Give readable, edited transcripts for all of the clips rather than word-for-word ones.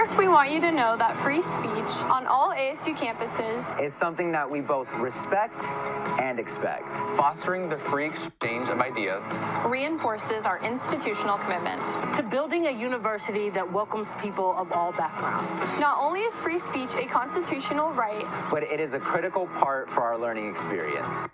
First, we want you to know that free speech on all ASU campuses is something that we both respect and expect. Fostering the free exchange of ideas reinforces our institutional commitment to building a university that welcomes people of all backgrounds. Not only is free speech a constitutional right, but it is a critical part for our learning experience.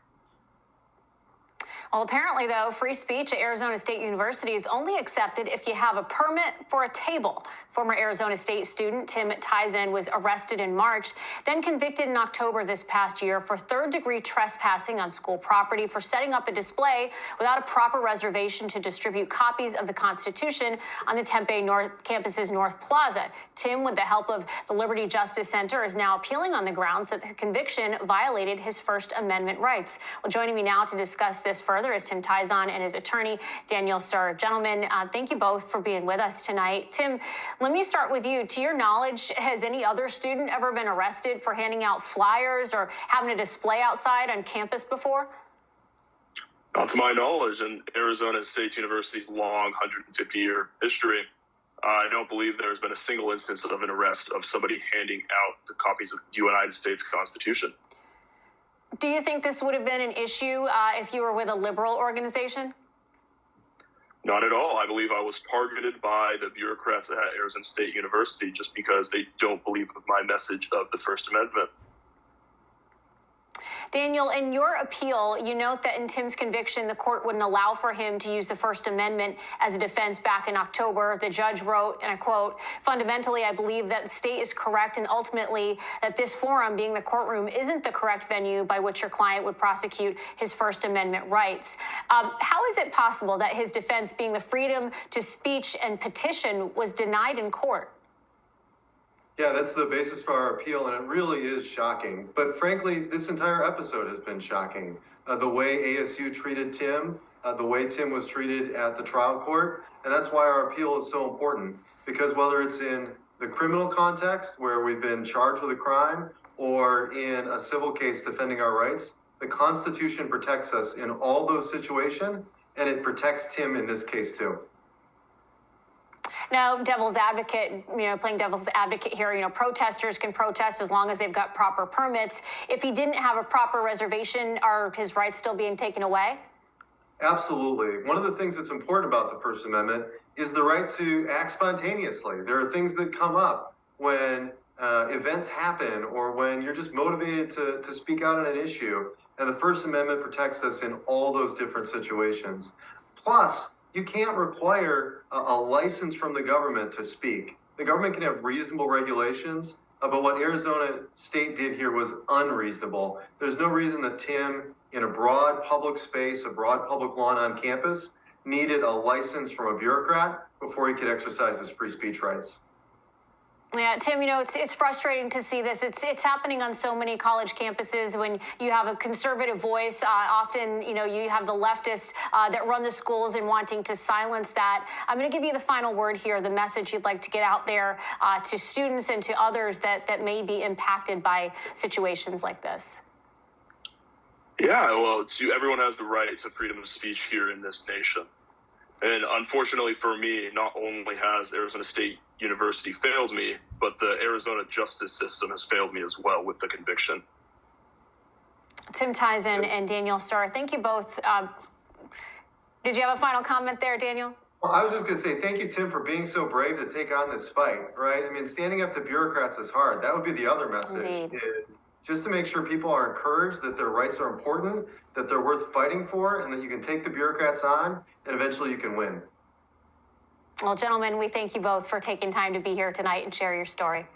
Well, apparently, though, free speech at Arizona State University is only accepted if you have a permit for a table. Former Arizona State student Tim Tizon was arrested in March, then convicted in October this past year for third-degree trespassing on school property for setting up a display without a proper reservation to distribute copies of the Constitution on the Tempe campus's North Plaza. Tim, with the help of the Liberty Justice Center, is now appealing on the grounds that the conviction violated his First Amendment rights. Well, joining me now to discuss this further is Tim Tizon and his attorney, Daniel Sir. Gentlemen, thank you both for being with us tonight. Tim, let me start with you. To your knowledge, has any other student ever been arrested for handing out flyers or having a display outside on campus before? Not to my knowledge, in Arizona State University's long 150-year history, I don't believe there's been a single instance of an arrest of somebody handing out the copies of the United States Constitution. Do you think this would have been an issue if you were with a liberal organization? Not at all. I believe I was targeted by the bureaucrats at Arizona State University just because they don't believe with my message of the First Amendment. Daniel, in your appeal, you note that in Tim's conviction, the court wouldn't allow for him to use the First Amendment as a defense back in October. The judge wrote, and I quote, "Fundamentally, I believe that the state is correct and ultimately that this forum, being the courtroom, isn't the correct venue by which your client would prosecute his First Amendment rights." How is it possible that his defense, being the freedom to speech and petition, was denied in court? Yeah, that's the basis for our appeal, and it really is shocking. But frankly, this entire episode has been shocking. The way ASU treated Tim, the way Tim was treated at the trial court, and that's why our appeal is so important. Because whether it's in the criminal context, where we've been charged with a crime, or in a civil case defending our rights, the Constitution protects us in all those situations, and it protects Tim in this case too. Now, devil's advocate, playing devil's advocate here, protesters can protest as long as they've got proper permits. If he didn't have a proper reservation, are his rights still being taken away? Absolutely. One of the things that's important about the First Amendment is the right to act spontaneously. There are things that come up when events happen or when you're just motivated to speak out on an issue. And the First Amendment protects us in all those different situations. Plus, you can't require a license from the government to speak. The government can have reasonable regulations, but what Arizona State did here was unreasonable. There's no reason that Tim, in a broad public space, a broad public lawn on campus, needed a license from a bureaucrat before he could exercise his free speech rights. Yeah, Tim, it's frustrating to see this. It's happening on so many college campuses when you have a conservative voice. Often, you have the leftists that run the schools and wanting to silence that. I'm going to give you the final word here, the message you'd like to get out there to students and to others that may be impacted by situations like this. Yeah, well, everyone has the right to freedom of speech here in this nation. And unfortunately for me, not only has Arizona State University failed me, but the Arizona justice system has failed me as well with the conviction. Tim Tizon and Daniel Starr, thank you both. Did you have a final comment there, Daniel? Well, I was just going to say thank you, Tim, for being so brave to take on this fight, right? I mean, standing up to bureaucrats is hard. That would be the other message. Indeed. Is just to make sure people are encouraged that their rights are important, that they're worth fighting for, and that you can take the bureaucrats on, and eventually you can win. Well, gentlemen, we thank you both for taking time to be here tonight and share your story.